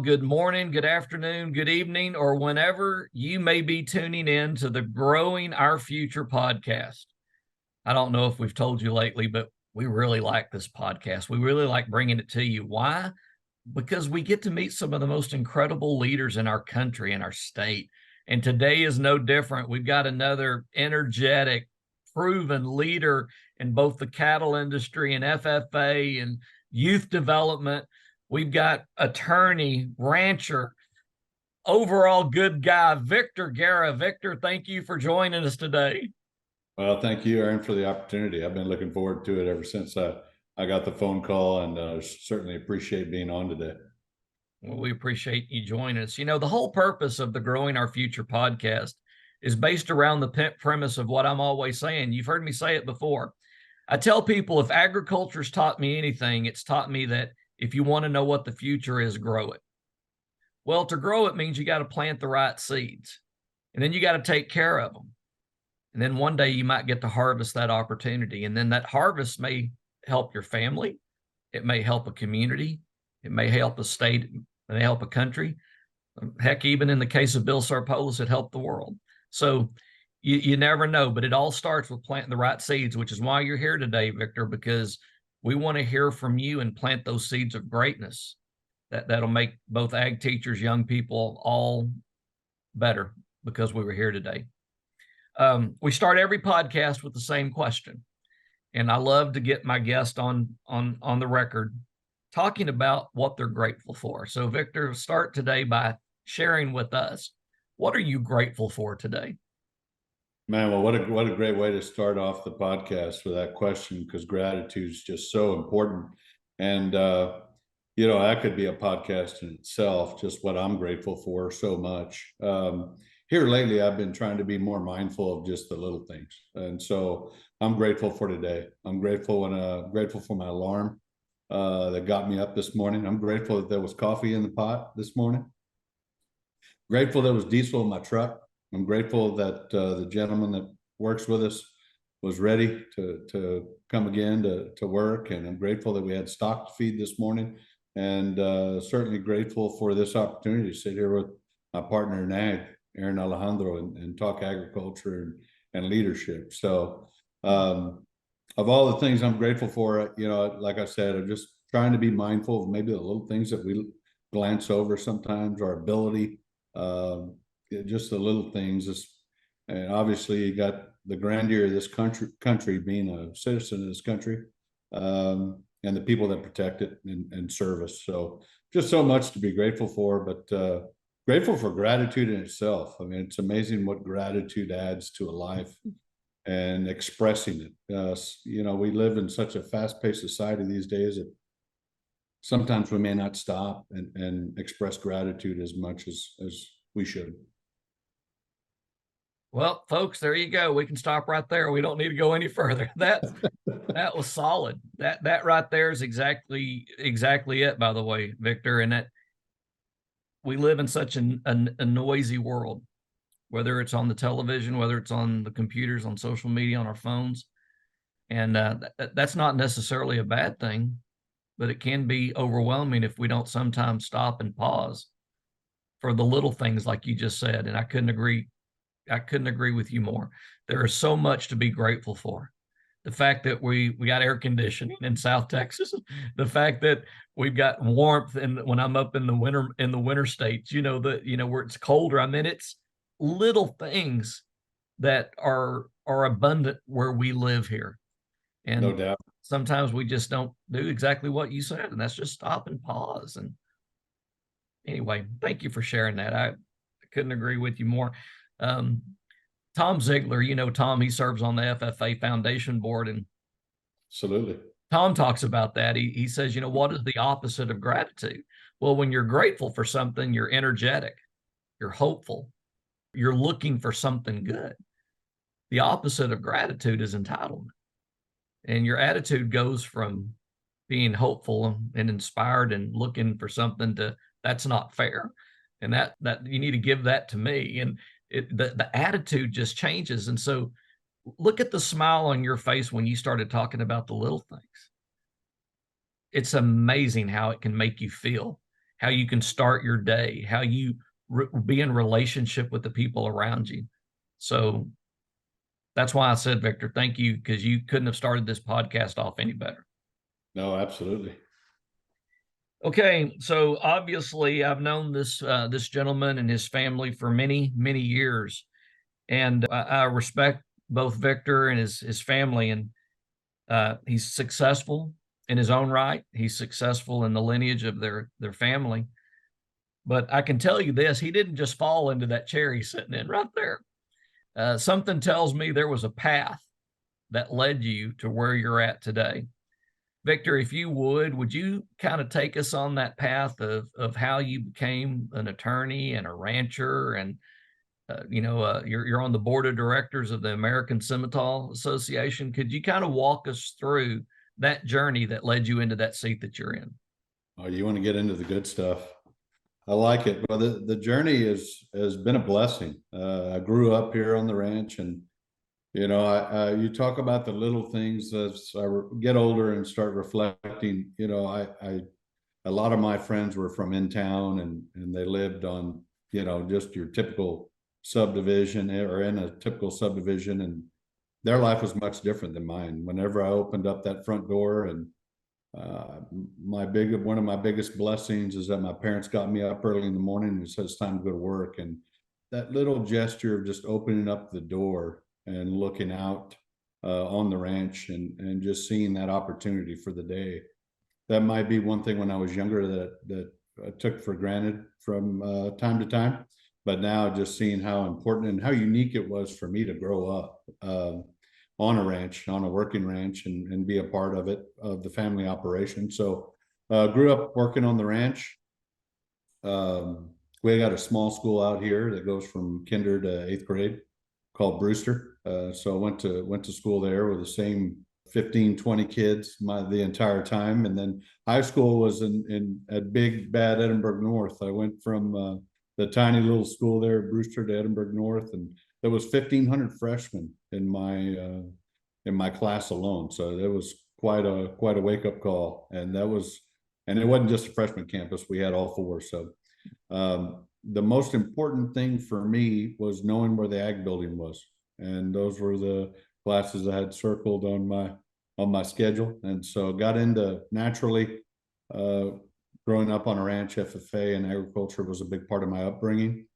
good morning, good afternoon, good evening, or whenever you may be tuning in to the Growing Our Future podcast. I don't know if we've told you lately, but we really like this podcast. We really like bringing it to you. Why? Because we get to meet some of the most incredible leaders in our country and our state. And today is no different. We've got another energetic, proven leader in both the cattle industry and FFA and youth development. We've got attorney, rancher, overall good guy, Victor Guerra. Victor, thank you for joining us today. Well, thank you, Aaron, for the opportunity. I've been looking forward to it ever since I got the phone call, and certainly appreciate being on today. Well, we appreciate you joining us. You know, the whole purpose of the Growing Our Future podcast is based around the premise of what I'm always saying. You've heard me say it before. I tell people if agriculture's taught me anything, it's taught me that if you want to know what the future is, grow it. Well, to grow it means you got to plant the right seeds, and then you got to take care of them. And then one day you might get to harvest that opportunity. And then that harvest may help your family. It may help a community. It may help a state. It may help a country. Heck, even in the case of Bill Sarpolis, it helped the world. So you never know, but it all starts with planting the right seeds, which is why you're here today, Victor, because we want to hear from you and plant those seeds of greatness that'll make both ag teachers, young people, all better because we were here today. We start every podcast with the same question, and I love to get my guest on the record talking about what they're grateful for. So, Victor, start today by sharing with us, what are you grateful for today? Man, well, what a great way to start off the podcast with that question, because gratitude is just so important. And that could be a podcast in itself, just what I'm grateful for so much. Here lately, I've been trying to be more mindful of just the little things. And so I'm grateful for today. I'm grateful for my alarm that got me up this morning. I'm grateful that there was coffee in the pot this morning. Grateful there was diesel in my truck. I'm grateful that the gentleman that works with us was ready to come again to work. And I'm grateful that we had stock to feed this morning. And certainly grateful for this opportunity to sit here with my partner in ag, Aaron Alejandro, and talk agriculture and leadership. So of all the things I'm grateful for, like I said, I'm just trying to be mindful of maybe the little things that we glance over sometimes, our ability, just the little things. And obviously you got the grandeur of this country being a citizen of this country, and the people that protect it and serve us. So just so much to be grateful for, but grateful for gratitude in itself. I mean, it's amazing what gratitude adds to a life and expressing it. We live in such a fast-paced society these days that sometimes we may not stop and express gratitude as much as we should. Well, folks, there you go. We can stop right there. We don't need to go any further. That was solid. That right there is exactly it, by the way, Victor. And that we live in such a noisy world, whether it's on the television, whether it's on the computers, on social media, on our phones. And that's not necessarily a bad thing, but it can be overwhelming if we don't sometimes stop and pause for the little things like you just said. And I couldn't agree with you more. There is so much to be grateful for. The fact that we got air conditioning in South Texas, the fact that we've got warmth, and when I'm up in the winter states, where it's colder. I mean, it's little things that are abundant where we live here. And no doubt. Sometimes we just don't do exactly what you said, and that's just stop and pause. And anyway, thank you for sharing that. I couldn't agree with you more. Tom Ziegler, Tom, he serves on the FFA Foundation board, and absolutely, Tom talks about that. He says, what is the opposite of gratitude? Well, when you're grateful for something, you're energetic, you're hopeful, you're looking for something good. The opposite of gratitude is entitlement. And your attitude goes from being hopeful and inspired and looking for something to, that's not fair. And that you need to give that to me. And the attitude just changes. And so look at the smile on your face when you started talking about the little things. It's amazing how it can make you feel. how you can start your day, how you be in relationship with the people around you. So that's why I said, Victor, thank you, because you couldn't have started this podcast off any better. No, absolutely. Okay, so obviously I've known this gentleman and his family for many years, and I respect both Victor and his family, and he's successful in his own right. He's successful in the lineage of their family. But I can tell you this: he didn't just fall into that chair he's sitting in right there. Something tells me there was a path that led you to where you're at today. Victor, if you would you kind of take us on that path of how you became an attorney and a rancher, and you're on the board of directors of the American Scimitar Association. Could you kind of walk us through that journey that led you into that seat that you're in? Oh, you want to get into the good stuff? I like it. Well, the journey has been a blessing. I grew up here on the ranch, and you talk about the little things as I get older and start reflecting. A lot of my friends were from in town, and they lived on just your typical subdivision, or in a typical subdivision, and their life was much different than mine. Whenever I opened up that front door, and one of my biggest blessings is that my parents got me up early in the morning and said it's time to go to work. And that little gesture of just opening up the door and looking out on the ranch, and just seeing that opportunity for the day, that might be one thing when I was younger that I took for granted from time to time. But now just seeing how important and how unique it was for me to grow up on a ranch, on a working ranch, and be a part of it, of the family operation. So grew up working on the ranch. We got a small school out here that goes from kinder to 8th grade called Brewster. So I went to school there with the same 15, 20 kids the entire time. And then high school was at big bad Edinburgh North. I went from the tiny little school there at Brewster to Edinburgh North, and there was 1,500 freshmen in my class alone. So that was quite a wake up call. And it wasn't just a freshman campus. We had all four. So the most important thing for me was knowing where the ag building was, and those were the classes I had circled on my schedule. And so got into naturally. Growing up on a ranch, FFA and agriculture was a big part of my upbringing.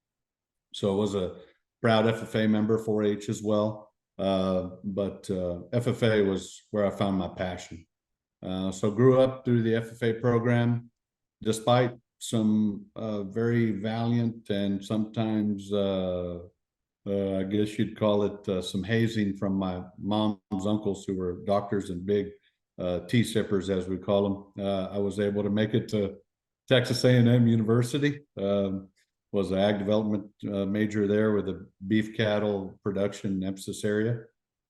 So I was a proud FFA member, 4-H as well. But FFA was where I found my passion. So grew up through the FFA program, despite some very valiant and sometimes I guess you'd call it some hazing from my mom's uncles, who were doctors and big tea sippers, as we call them. I was able to make it to Texas A&M University. Was an ag development major there with a beef cattle production emphasis area,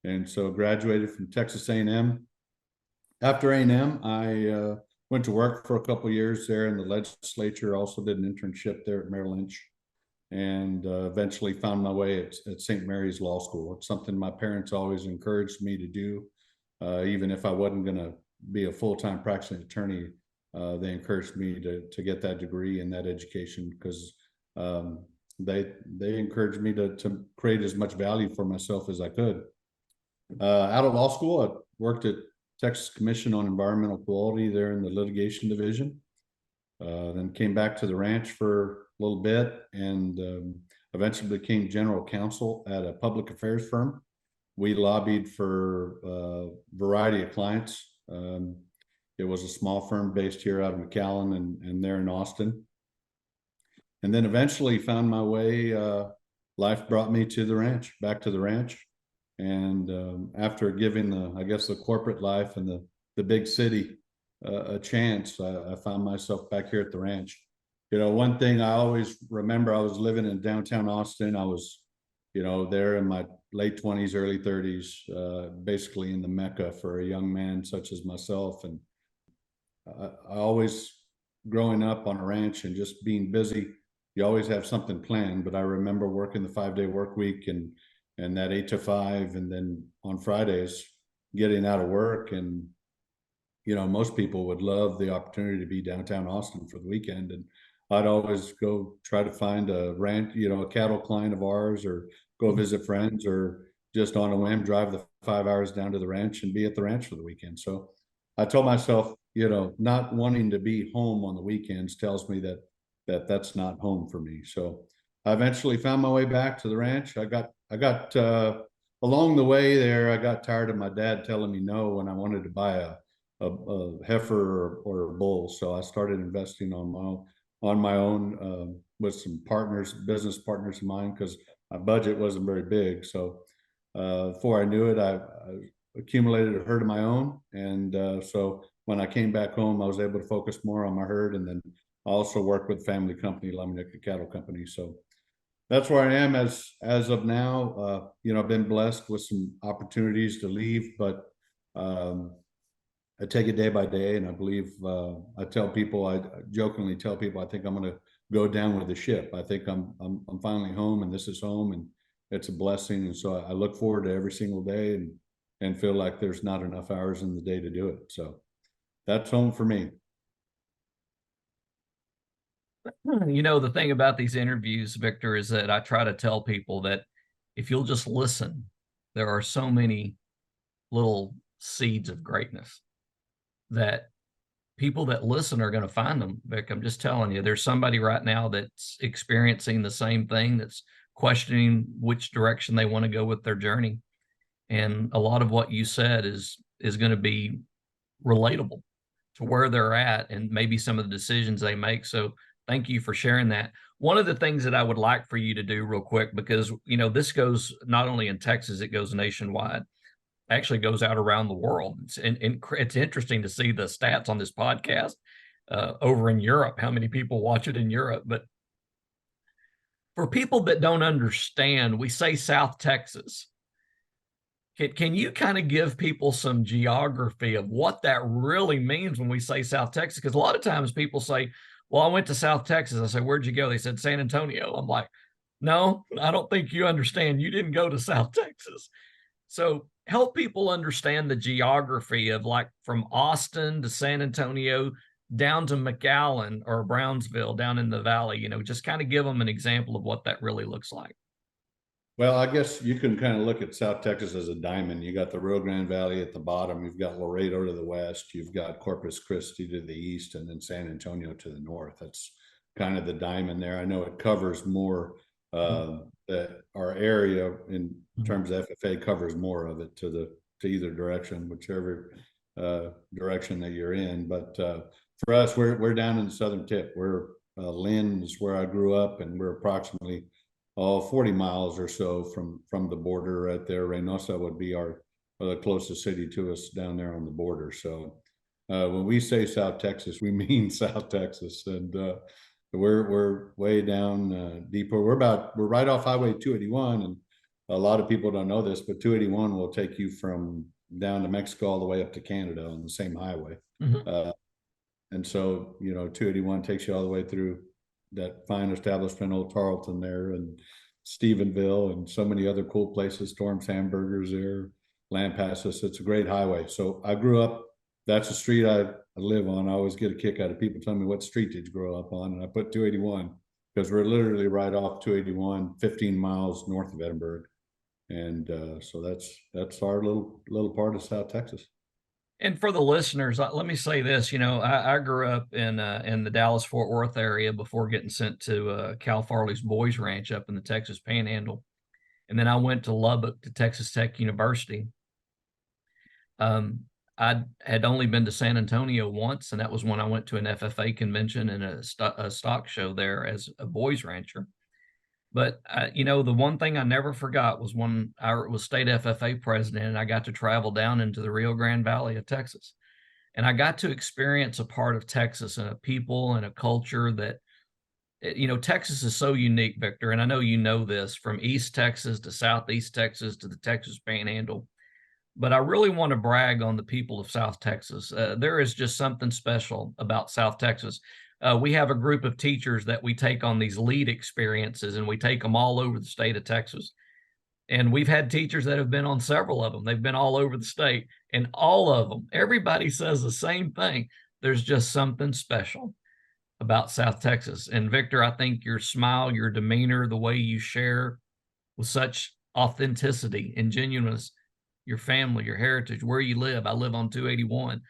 and so graduated from Texas A&M. After A&M, I went to work for a couple of years there in the legislature. Also did an internship there at Merrill Lynch, and eventually found my way at St. Mary's Law School. It's something my parents always encouraged me to do, even if I wasn't going to be a full-time practicing attorney. They encouraged me to get that degree and that education, because they encouraged me to create as much value for myself as I could. Out of law school, I worked at Texas Commission on Environmental Quality there in the litigation division. Then came back to the ranch for a little bit, and eventually became general counsel at a public affairs firm. We lobbied for a variety of clients. It was a small firm based here out of McAllen and there in Austin. And then eventually found my way, life brought me to the ranch, back to the ranch. And after giving the corporate life and the big city a chance, I found myself back here at the ranch. One thing I always remember, I was living in downtown Austin. I was, there in my late 20s, early 30s, basically in the Mecca for a young man such as myself. And I always, growing up on a ranch and just being busy, you always have something planned. But I remember working the 5-day work week and that 8 to 5, and then on Fridays getting out of work and most people would love the opportunity to be downtown Austin for the weekend. And I'd always go try to find a ranch, a cattle client of ours, or go visit friends, or just on a whim drive the 5 hours down to the ranch and be at the ranch for the weekend. So I told myself, not wanting to be home on the weekends tells me that's not home for me. So I eventually found my way back to the ranch. I got along the way there, I got tired of my dad telling me no when I wanted to buy a heifer or a bull. So I started investing on my own with some business partners of mine, because my budget wasn't very big. So before I knew it, I accumulated a herd of my own. And so when I came back home, I was able to focus more on my herd. And then I also worked with family company, Laminated Cattle Company. So that's where I am as of now. I've been blessed with some opportunities to leave, but I take it day by day, and I believe I jokingly tell people, I think I'm going to go down with the ship. I think I'm finally home, and this is home, and it's a blessing. And so I look forward to every single day, and feel like there's not enough hours in the day to do it. So that's home for me. The thing about these interviews, Victor, is that I try to tell people that if you'll just listen, there are so many little seeds of greatness that people that listen are going to find them. Vic, I'm just telling you, there's somebody right now that's experiencing the same thing, that's questioning which direction they want to go with their journey. And a lot of what you said is going to be relatable to where they're at and maybe some of the decisions they make. So thank you for sharing that. One of the things that I would like for you to do real quick, because, this goes not only in Texas, it goes nationwide, actually goes out around the world. It's interesting to see the stats on this podcast over in Europe, how many people watch it in Europe. But for people that don't understand, we say South Texas. Can you kind of give people some geography of what that really means when we say South Texas? Because a lot of times people say, well, I went to South Texas. I said, where'd you go? They said, San Antonio. I'm like, no, I don't think you understand. You didn't go to South Texas. So help people understand the geography of, like, from Austin to San Antonio down to McAllen or Brownsville down in the valley, just kind of give them an example of what that really looks like. Well, I guess you can kind of look at South Texas as a diamond. You got the Rio Grande Valley at the bottom. You've got Laredo to the west. You've got Corpus Christi to the east, and then San Antonio to the north. That's kind of the diamond there. I know it covers more. Our area in terms of FFA covers more of it to either direction, whichever direction that you're in. But for us, we're down in the southern tip. We're Lynn is where I grew up, and we're approximately 40 miles or so from the border right there. Reynosa would be the closest city to us down there on the border. So when we say South Texas, we mean South Texas, and we're way down deeper. We're right off Highway 281, and a lot of people don't know this, but 281 will take you from down to Mexico all the way up to Canada on the same highway. Mm-hmm. And so 281 takes you all the way through that fine establishment, Old Tarleton there, and Stephenville, and so many other cool places. Storm's Hamburgers there, Lampasas. It's a great highway. So I grew up. That's a street I live on. I always get a kick out of people telling me, what street did you grow up on? And I put 281 because we're literally right off 281, 15 miles north of Edinburgh. And so that's our little part of South Texas. And for the listeners, let me say this. I grew up in the Dallas-Fort Worth area before getting sent to Cal Farley's Boys Ranch up in the Texas Panhandle. And then I went to Lubbock to Texas Tech University. I had only been to San Antonio once, and that was when I went to an FFA convention and a stock show there as a boys rancher. But, the one thing I never forgot was when I was state FFA president, and I got to travel down into the Rio Grande Valley of Texas. And I got to experience a part of Texas and a people and a culture that, Texas is so unique, Victor. And I know you know this, from East Texas to Southeast Texas to the Texas Panhandle. But I really want to brag on the people of South Texas. There is just something special about South Texas. We have a group of teachers that we take on these lead experiences, and we take them all over the state of Texas. And we've had teachers that have been on several of them. They've been all over the state, and all of them, everybody says the same thing. There's just something special about South Texas. And Victor, I think your smile, your demeanor, the way you share with such authenticity and genuineness, your family, your heritage, where you live. I live on 281.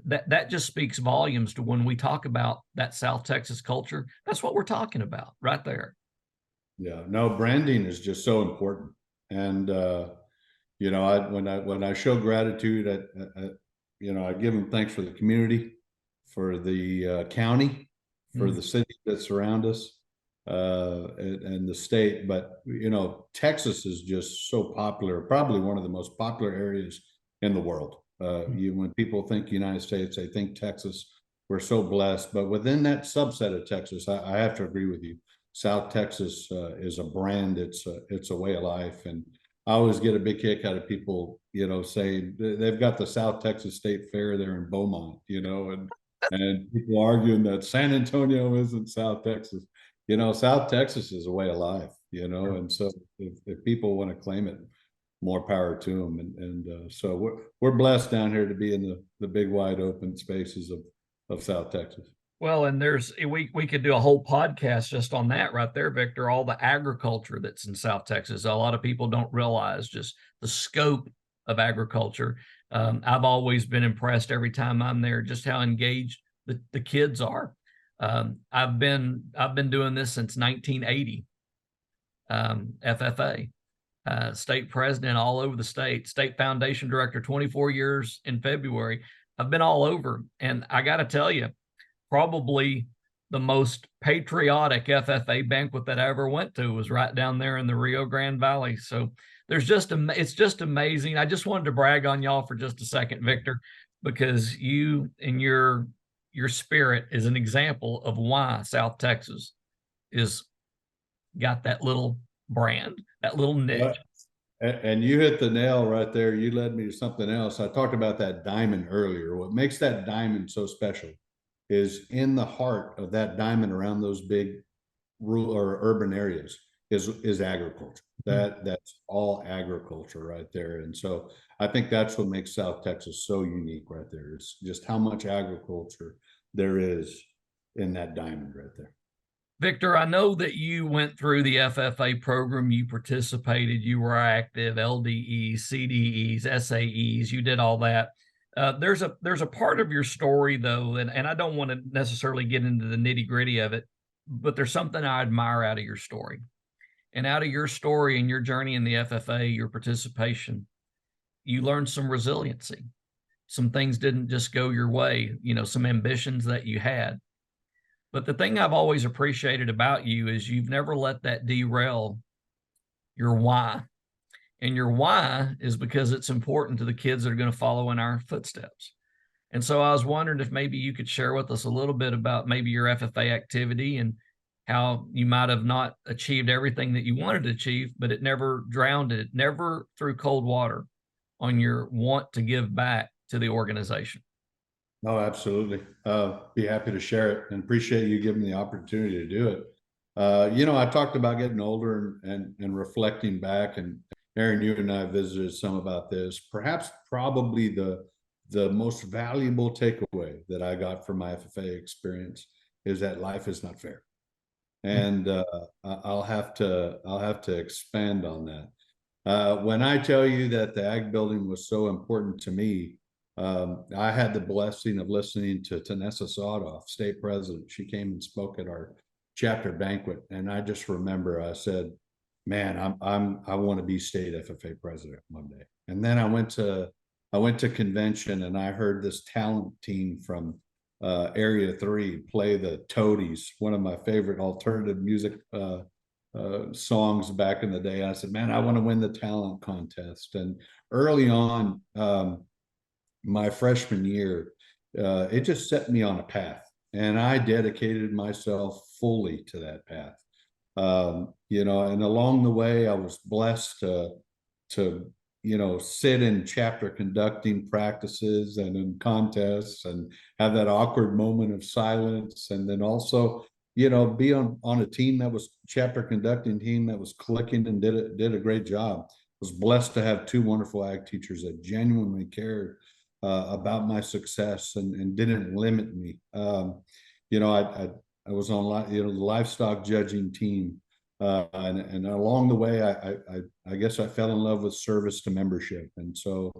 That just speaks volumes to when we talk about that South Texas culture. That's what we're talking about right there. Yeah, no, branding is just so important. And you know, when I show gratitude, I give them thanks for the community, for the county, for the cities that surround us, and the state. But you know, Texas is just so popular, probably one of the most popular areas in the world. When people think United States, they think Texas. We're so blessed, but within that subset of Texas, I have to agree with you. South Texas is a brand. It's a way of life, and I always get a big kick out of people, you know, saying they've got the South Texas State Fair there in Beaumont, you know, and people arguing that San Antonio isn't South Texas. You know, South Texas is a way of life, you know, and so if people want to claim it, more power to them. And so we're blessed down here to be in the big wide open spaces of South Texas. Well, and we could do a whole podcast just on that right there, Victor, all the agriculture that's in South Texas. A lot of people don't realize just the scope of agriculture. I've always been impressed every time I'm there, just how engaged the kids are. I've been doing this since 1980. FFA, state president all over the state foundation director, 24 years in February. I've been all over, and I got to tell you, probably the most patriotic FFA banquet that I ever went to was right down there in the Rio Grande Valley. So it's just amazing. I just wanted to brag on y'all for just a second, Victor, because you and your spirit is an example of why South Texas is got that little brand, that little niche. And you hit the nail right there. You led me to something else. I talked about that diamond earlier. What makes that diamond so special is in the heart of that diamond around those big rural or urban areas is agriculture. That's all agriculture right there. And so I think that's what makes South Texas so unique right there. It's just how much agriculture there is in that diamond right there. Victor, I know that you went through the FFA program, you participated, you were active, LDEs, CDEs, SAEs, you did all that. There's a part of your story though, and I don't want to necessarily get into the nitty gritty of it, but there's something I admire out of your story. And out of your story and your journey in the FFA, your participation, you learned some resiliency. Some things didn't just go your way, you know, some ambitions that you had. But the thing I've always appreciated about you is you've never let that derail your why. And your why is because it's important to the kids that are going to follow in our footsteps. And so I was wondering if maybe you could share with us a little bit about maybe your FFA activity and how you might have not achieved everything that you wanted to achieve, but it never drowned it, never threw cold water on your want to give back to the organization. Oh, absolutely. Be happy to share it and appreciate you giving me the opportunity to do it. You know, I talked about getting older and reflecting back, and Aaron, you and I visited some about this. Perhaps probably the most valuable takeaway that I got from my FFA experience is that life is not fair. And I'll have to expand on that. When I tell you that the ag building was so important to me, I had the blessing of listening to Tanessa Sawdoff, state president. She came and spoke at our chapter banquet, and I just remember I said, "Man, I want to be state FFA president one day." And then I went to convention, and I heard this talent team from Area 3 play the Toadies, one of my favorite alternative music songs back in the day. I said, "Man, I want to win the talent contest." And early on, my freshman year, it just set me on a path, and I dedicated myself fully to that path. You know, and along the way, I was blessed to you know, sit in chapter conducting practices and in contests and have that awkward moment of silence, and then also, be on a team that was chapter conducting team that was clicking and did a great job. Was blessed to have two wonderful ag teachers that genuinely cared about my success and didn't limit me. I was on the livestock judging team, and along the way, I guess I fell in love with service to membership, and so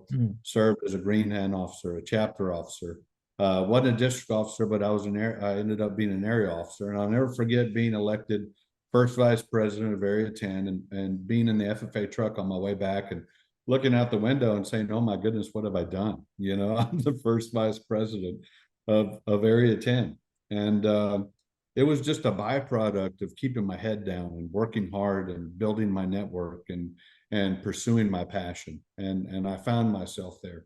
served as a green hand officer, a chapter officer. Wasn't a district officer, but I ended up being an area officer, and I'll never forget being elected first vice president of Area 10 and being in the FFA truck on my way back and looking out the window and saying, oh my goodness, what have I done? I'm the first vice president of Area 10. And it was just a byproduct of keeping my head down and working hard and building my network and pursuing my passion. And I found myself there.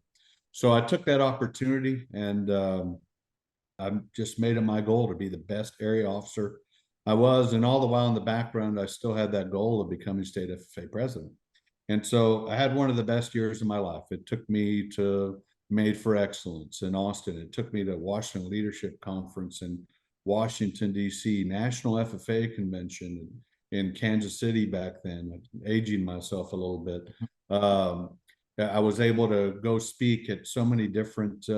So I took that opportunity and I just made it my goal to be the best area officer I was. And all the while in the background, I still had that goal of becoming state FFA president. And so I had one of the best years of my life. It took me to Made for Excellence in Austin. It took me to Washington Leadership Conference in Washington, D.C., National FFA Convention in Kansas City back then, aging myself a little bit. I was able to go speak at so many different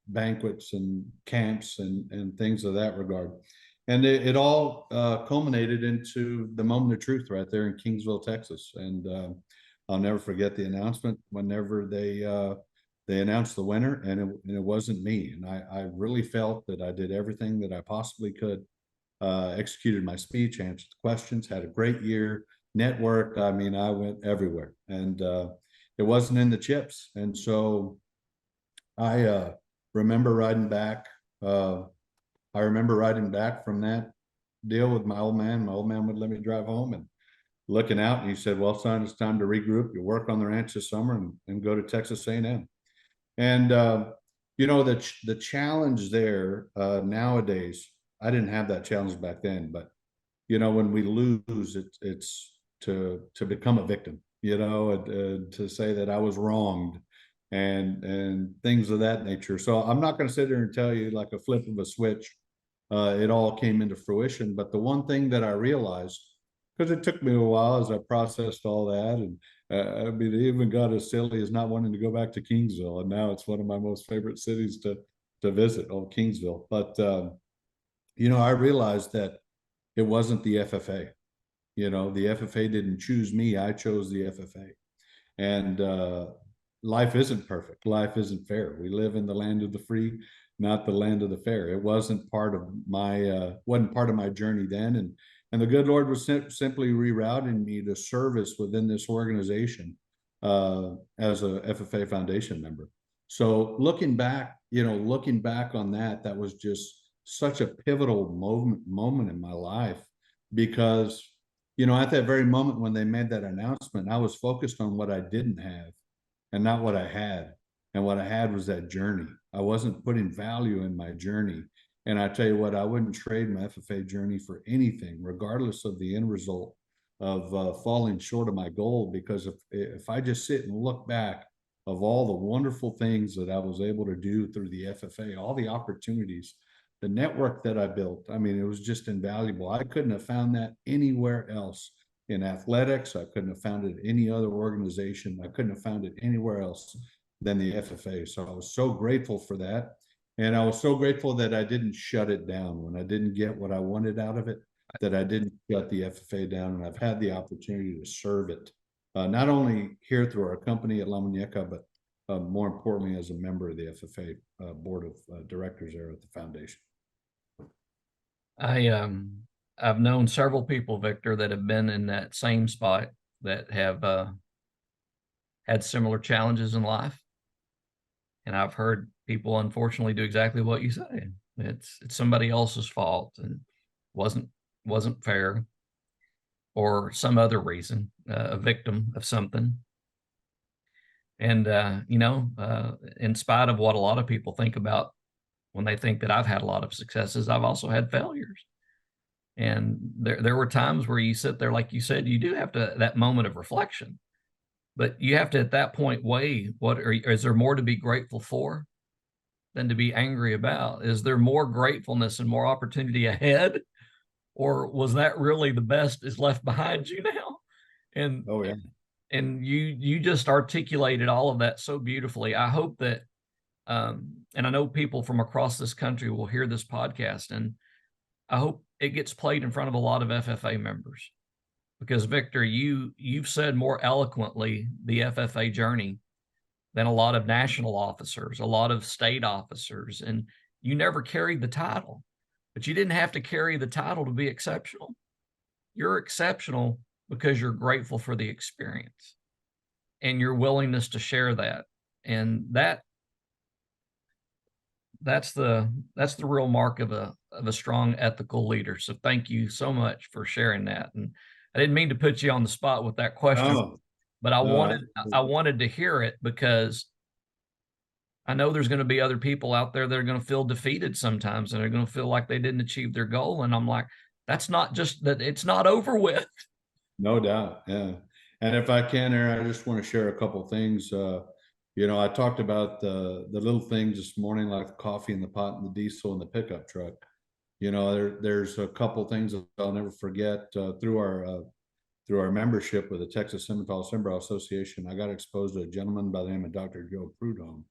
banquets and camps and things of that regard. And it all culminated into the moment of truth right there in Kingsville, Texas. And I'll never forget the announcement whenever they announced the winner, and it wasn't me. And I really felt that I did everything that I possibly could, executed my speech, answered the questions, had a great year, networked. I mean, I went everywhere, and it wasn't in the chips. And so I remember riding back. I remember riding back from that deal with my old man. My old man would let me drive home and looking out, and he said, well, son, it's time to regroup. You work on the ranch this summer and go to Texas A&M. And, the challenge there nowadays, I didn't have that challenge back then, but, when we lose, it's to become a victim, to say that I was wronged and things of that nature. So I'm not going to sit there and tell you like a flip of a switch. It all came into fruition. But the one thing that I realized, because it took me a while as I processed all that, and it even got as silly as not wanting to go back to Kingsville, and now it's one of my most favorite cities to visit, Kingsville. But I realized that it wasn't the FFA. The FFA didn't choose me; I chose the FFA. And life isn't perfect. Life isn't fair. We live in the land of the free, not the land of the fair. It wasn't part of my journey then, and the good Lord was simply rerouting me to service within this organization as a FFA Foundation member. So looking back on that was just such a pivotal moment in my life, because at that very moment when they made that announcement, I was focused on what I didn't have and not what I had. And what I had was that journey. I wasn't putting value in my journey. And I tell you what, I wouldn't trade my FFA journey for anything, regardless of the end result of falling short of my goal. Because if I just sit and look back of all the wonderful things that I was able to do through the FFA, all the opportunities, the network that I built, I mean, it was just invaluable. I couldn't have found that anywhere else in athletics. I couldn't have found it in any other organization. I couldn't have found it anywhere else than the FFA. So I was so grateful for that. And I was so grateful that I didn't shut it down when I didn't get what I wanted out of it, that I didn't shut the FFA down. And I've had the opportunity to serve it, not only here through our company at La Muñeca, but more importantly, as a member of the FFA board of directors there at the foundation. I've known several people, Victor, that have been in that same spot, that have had similar challenges in life. And I've heard people unfortunately do exactly what you say. It's somebody else's fault and wasn't fair, or some other reason, a victim of something. And in spite of what a lot of people think about when they think that I've had a lot of successes, I've also had failures. And there were times where you sit there, like you said, you do have that moment of reflection. But you have to, at that point, weigh is there more to be grateful for than to be angry about? Is there more gratefulness and more opportunity ahead, or was that really the best is left behind you now? And Oh yeah. and you just articulated all of that so beautifully. I hope that and I know people from across this country will hear this podcast, and I hope it gets played in front of a lot of FFA members, because Victor, you've said more eloquently the FFA journey than a lot of national officers, a lot of state officers, and you never carried the title, but you didn't have to carry the title to be exceptional. You're exceptional because you're grateful for the experience and your willingness to share that. And that's the real mark of a strong ethical leader. So thank you so much for sharing that. And I didn't mean to put you on the spot with that question, No, but no, I wanted to hear it, because I know there's going to be other people out there that are going to feel defeated sometimes, and they're going to feel like they didn't achieve their goal. And I'm like, that's not just that, it's not over with. no doubt. Yeah. And if I can, Aaron, I just want to share a couple of things. I talked about the little things this morning, like the coffee in the pot and the diesel and the pickup truck. There's a couple things that I'll never forget through our membership with the Texas Simmental Simbrau Association. I got exposed to a gentleman by the name of Dr. Joe Prudhomme,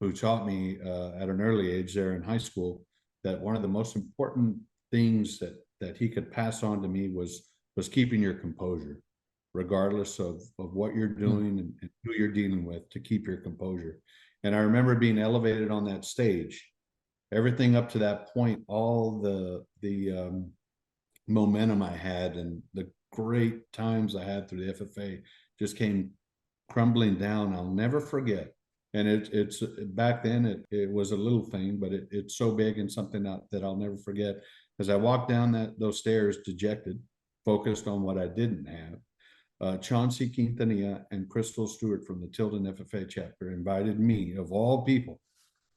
who taught me at an early age there in high school that one of the most important things that he could pass on to me was keeping your composure, regardless of what you're doing and who you're dealing with, to keep your composure. And I remember being elevated on that stage. Everything up to that point, all the momentum I had and the great times I had through the FFA just came crumbling down. I'll never forget. And it's back then it was a little thing, but it's so big and something that I'll never forget. As I walked down those stairs, dejected, focused on what I didn't have, Chauncey Quintanilla and Crystal Stewart from the Tilden FFA chapter invited me, of all people,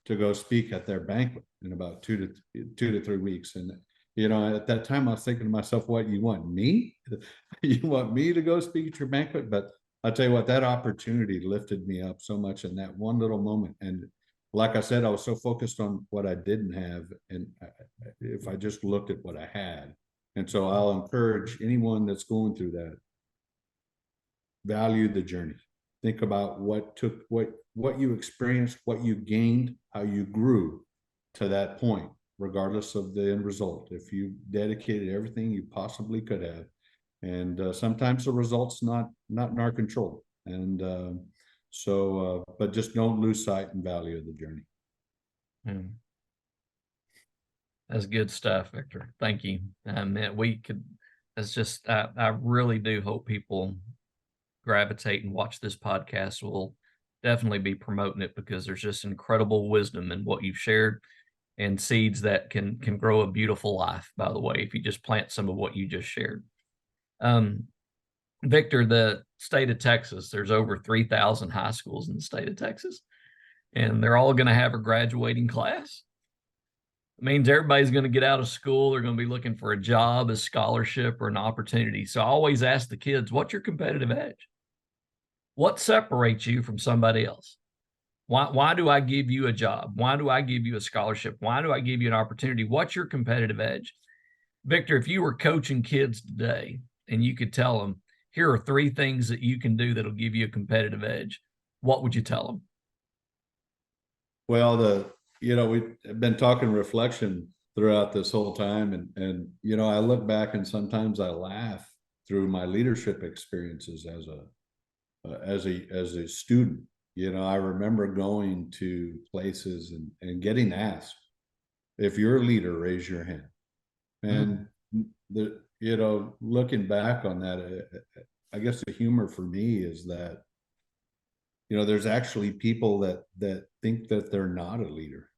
to go speak at their banquet in about 2 to 3 weeks. And at that time, I was thinking to myself, "What, you want me? You want me to go speak at your banquet?" But I'll tell you what, that opportunity lifted me up so much in that one little moment. And like I said, I was so focused on what I didn't have, and if I just looked at what I had. And so I'll encourage anyone that's going through that, value the journey. Think about what you experienced, what you gained, how you grew to that point, regardless of the end result. If you dedicated everything you possibly could have, and sometimes the result's not in our control, and but just don't lose sight and value of the journey. That's good stuff, Victor. Thank you. We could. It's just I really do hope people gravitate and watch this podcast. We'll definitely be promoting it, because there's just incredible wisdom in what you've shared, and seeds that can grow a beautiful life, by the way, if you just plant some of what you just shared. Victor, the state of Texas, there's over 3,000 high schools in the state of Texas, and they're all going to have a graduating class. It means everybody's going to get out of school. They're going to be looking for a job, a scholarship, or an opportunity. So I always ask the kids, what's your competitive edge? What separates you from somebody else? Why do I give you a job? Why do I give you a scholarship? Why do I give you an opportunity? What's your competitive edge? Victor, if you were coaching kids today and you could tell them, here are 3 things that you can do that'll give you a competitive edge, what would you tell them? Well, we've been talking reflection throughout this whole time, and I look back and sometimes I laugh through my leadership experiences as a student. I remember going to places and getting asked, if you're a leader, raise your hand. And looking back on that, I guess the humor for me is that, there's actually people that think that they're not a leader,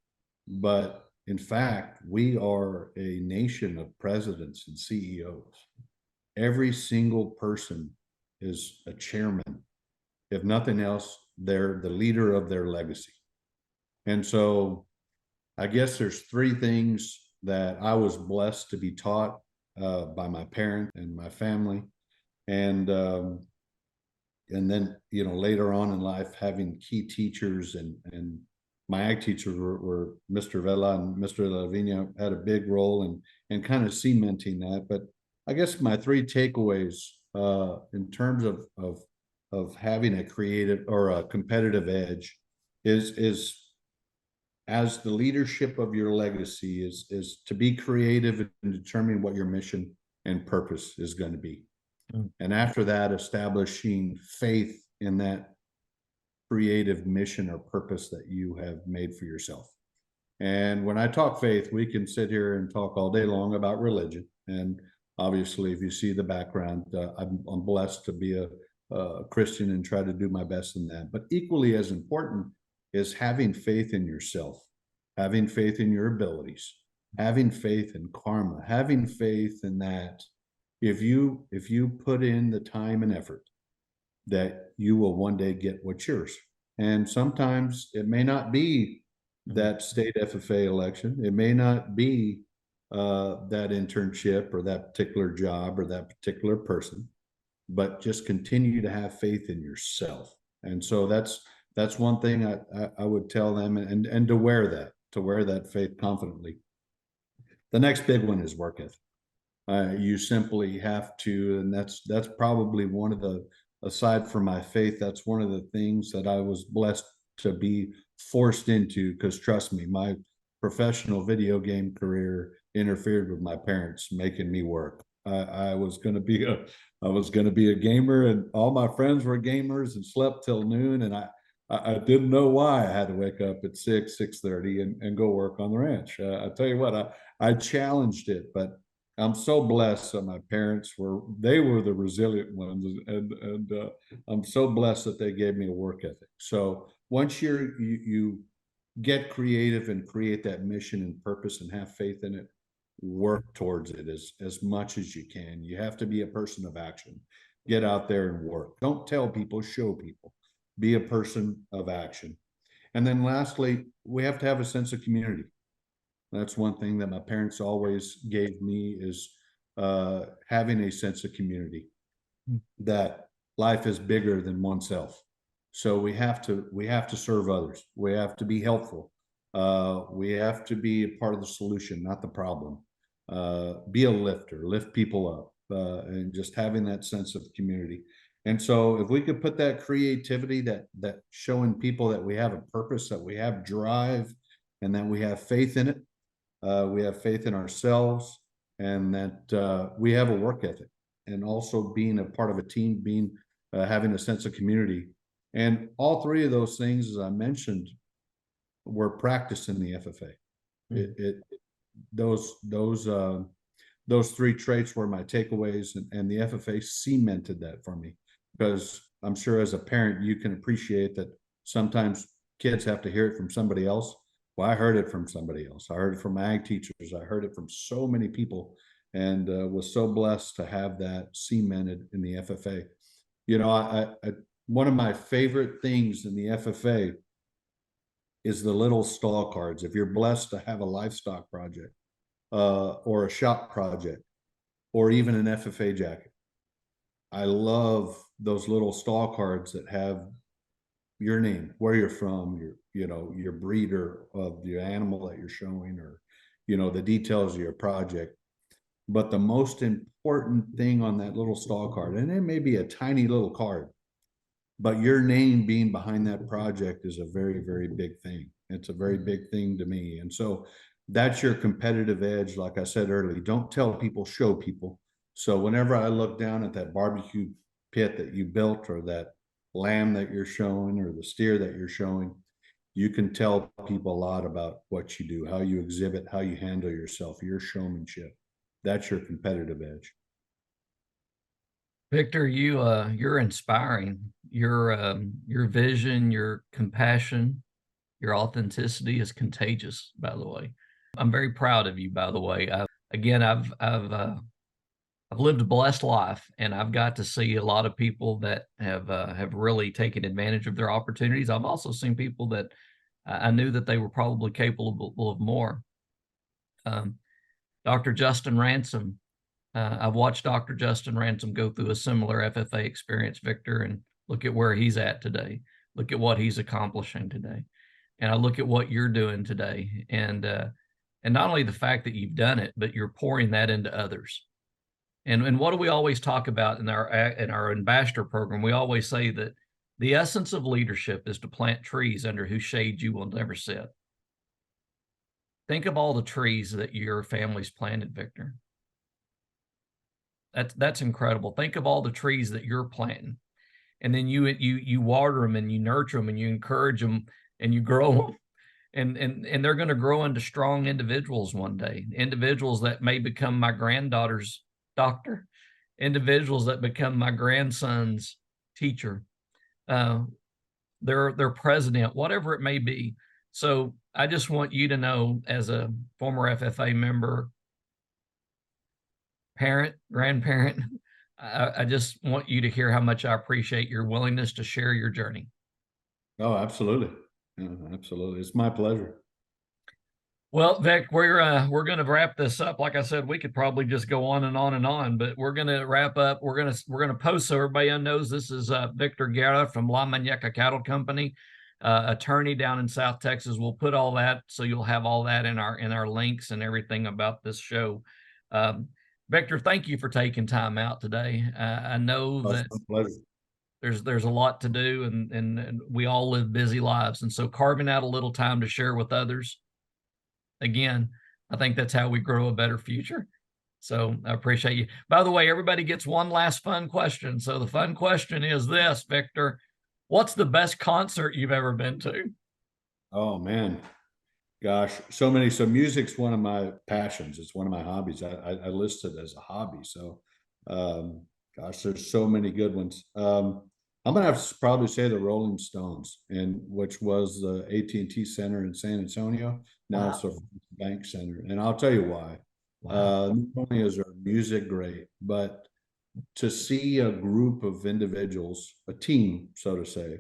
but in fact, we are a nation of presidents and CEOs. Every single person is a chairman. If nothing else, they're the leader of their legacy. And so I guess there's 3 things that I was blessed to be taught by my parents and my family. And then, later on in life, having key teachers and my ag teachers were Mr. Vela and Mr. Lavina had a big role in kind of cementing that. But I guess my three takeaways in terms of having a creative or a competitive edge is as the leadership of your legacy is to be creative and determine what your mission and purpose is going to be. And after that, establishing faith in that creative mission or purpose that you have made for yourself. And when I talk faith, we can sit here and talk all day long about religion. And obviously, if you see the background, I'm blessed to be a Christian and try to do my best in that. But equally as important is having faith in yourself, having faith in your abilities, having faith in karma, having faith in that if you put in the time and effort, that you will one day get what's yours. And sometimes it may not be that state FFA election. It may not be that internship or that particular job or that particular person, but just continue to have faith in yourself. And so that's one thing I would tell them, and to wear that faith confidently. The next big one is work ethic. You simply have to, and that's probably one of the, aside from my faith, that's one of the things that I was blessed to be forced into, because trust me, my professional video game career interfered with my parents making me work. I was going to be a gamer, and all my friends were gamers and slept till noon, and I didn't know why I had to wake up at 6:30 and go work on the ranch. I tell you what, I challenged it, but I'm so blessed that my parents were the resilient ones, and I'm so blessed that they gave me a work ethic. So once you get creative and create that mission and purpose and have faith in it, work towards it as much as you can. You have to be a person of action. Get out there and work. Don't tell people, show people. Be a person of action. And then lastly, we have to have a sense of community. That's one thing that my parents always gave me, is having a sense of community, that life is bigger than oneself. So we have to serve others. We have to be helpful. We have to be a part of the solution, not the problem. Be a lifter, lift people up, and just having that sense of community. And so if we could put that creativity, that showing people that we have a purpose, that we have drive, and that we have faith in it, we have faith in ourselves, and that we have a work ethic, and also being a part of a team, having a sense of community. And all three of those things, as I mentioned, were practiced in the FFA. Those three traits were my takeaways, and the FFA cemented that for me, because I'm sure as a parent you can appreciate that sometimes kids have to hear it from somebody else. Well, I heard it from somebody else. I heard it from ag teachers. I heard it from so many people, and was so blessed to have that cemented in the FFA. You know, one of my favorite things in the FFA is the little stall cards. If you're blessed to have a livestock project, or a shop project, or even an FFA jacket, I love those little stall cards that have your name, where you're from, your breeder of the animal that you're showing, or the details of your project. But the most important thing on that little stall card, and it may be a tiny little card, but your name being behind that project is a very, very big thing. It's a very big thing to me. And so that's your competitive edge. Like I said earlier, don't tell people, show people. So whenever I look down at that barbecue pit that you built, or that lamb that you're showing, or the steer that you're showing, you can tell people a lot about what you do, how you exhibit, how you handle yourself, your showmanship. That's your competitive edge. Victor, you're inspiring. Your vision, your compassion, your authenticity is contagious, by the way. I'm very proud of you, by the way. I've lived a blessed life, and I've got to see a lot of people that have really taken advantage of their opportunities. I've also seen people that I knew that they were probably capable of more. Dr. Justin Ransom, I've watched Dr. Justin Ransom go through a similar FFA experience, Victor, and look at where he's at today. Look at what he's accomplishing today. and I look at what you're doing today, and not only the fact that you've done it, but you're pouring that into others. And what do we always talk about in our ambassador program? We always say that the essence of leadership is to plant trees under whose shade you will never sit. Think of all the trees that your family's planted, Victor. That's incredible. Think of all the trees that you're planting, and then you water them and you nurture them and you encourage them and you grow them, and they're going to grow into strong individuals one day. Individuals that may become my granddaughter's doctor, individuals that become my grandson's teacher, their president, whatever it may be. So I just want you to know, as a former FFA member, parent, grandparent, I just want you to hear how much I appreciate your willingness to share your journey. Oh, absolutely. Yeah, absolutely. It's my pleasure. Well, Vic, we're going to wrap this up. Like I said, we could probably just go on and on and on, but we're going to wrap up. We're going to post so everybody knows this is Victor Guerra from La Muñeca Cattle Company, attorney down in South Texas. We'll put all that, so you'll have all that in our links and everything about this show. Victor, thank you for taking time out today. I know that there's a lot to do, and we all live busy lives, and so carving out a little time to share with others, again, I think that's how we grow a better future. So I appreciate you. By the way, everybody gets one last fun question. So the fun question is this, Victor: what's the best concert you've ever been to? Oh man, gosh, so many. So music's one of my passions. It's one of my hobbies. I list it as a hobby. So, gosh, there's so many good ones. I'm gonna have to probably say the Rolling Stones, and which was the AT&T Center in San Antonio. Now it's a bank center, and I'll tell you why. Not only is their music great, but to see a group of individuals, a team, so to say,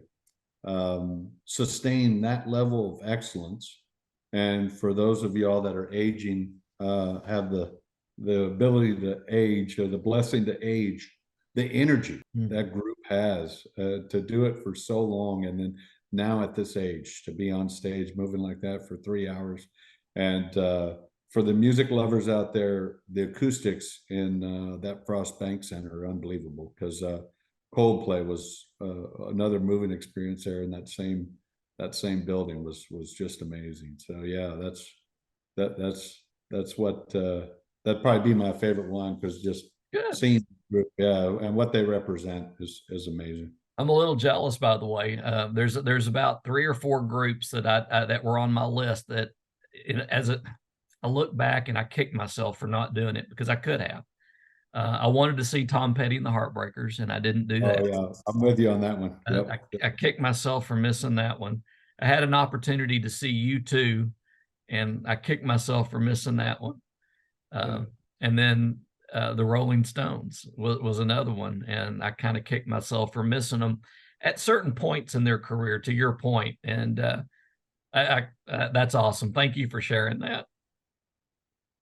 sustain that level of excellence. And for those of y'all that are aging, have the ability to age, or the blessing to age, the energy that group has to do it for so long, and then now at this age to be on stage moving like that for 3 hours. And for the music lovers out there, the acoustics in that Frost Bank Center are unbelievable, because Coldplay was another moving experience there, and that same building was just amazing. So yeah, that's what that'd probably be my favorite one, because just seeing, yeah, and what they represent is amazing. I'm a little jealous, by the way. There's about 3 or 4 groups that that were on my list that, I look back and I kick myself for not doing it, because I could have. I wanted to see Tom Petty and the Heartbreakers, and I didn't do that. Oh yeah, I'm with you on that one. Yep. I kicked myself for missing that one. I had an opportunity to see U2, and I kicked myself for missing that one. And then the Rolling Stones was another one, and I kind of kicked myself for missing them at certain points in their career, to your point. And that's awesome. Thank you for sharing that.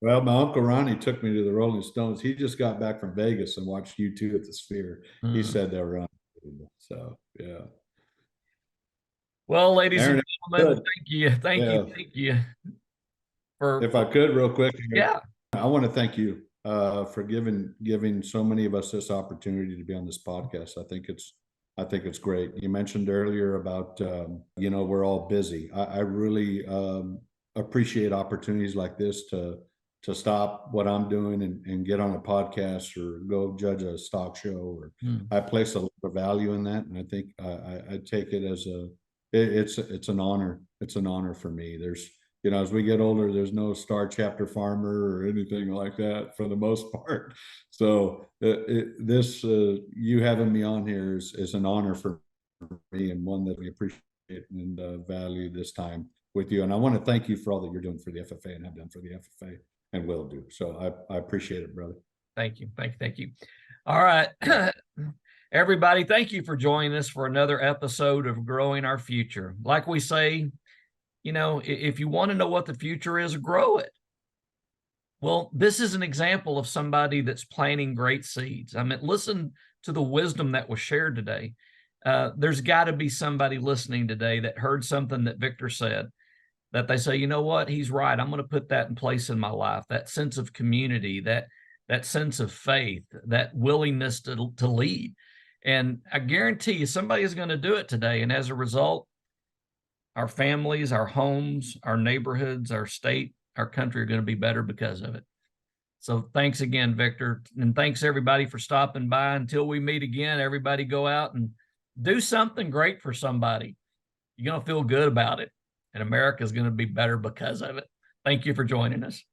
Well, my Uncle Ronnie took me to the Rolling Stones. He just got back from Vegas and watched U2 at the Sphere. He said they were unbelievable. So yeah. Well, ladies and gentlemen, thank you. If I could, real quick, yeah, I want to thank you for giving so many of us this opportunity to be on this podcast. I think it's great. You mentioned earlier about we're all busy. I really appreciate opportunities like this to stop what I'm doing and get on a podcast or go judge a stock show. Or I place a lot of value in that, and I think I take it as it's an honor. It's an honor for me. There's, as we get older, there's no Star Chapter Farmer or anything like that for the most part. So you having me on here is an honor for me, and one that we appreciate and value this time with you. And I want to thank you for all that you're doing for the FFA and have done for the FFA and will do. So I appreciate it, brother. Thank you. All right. Everybody, thank you for joining us for another episode of Growing Our Future. Like we say, if you want to know what the future is, grow it. Well, this is an example of somebody that's planting great seeds. I mean, listen to the wisdom that was shared today. there's got to be somebody listening today that heard something that Victor said, that they say, you know what, he's right. I'm going to put that in place in my life. That sense of community, that sense of faith, that willingness to lead. And I guarantee you somebody is going to do it today. And as a result, our families, our homes, our neighborhoods, our state, our country are going to be better because of it. So thanks again, Victor. And thanks everybody for stopping by. Until we meet again, everybody go out and do something great for somebody. You're going to feel good about it. And America is going to be better because of it. Thank you for joining us.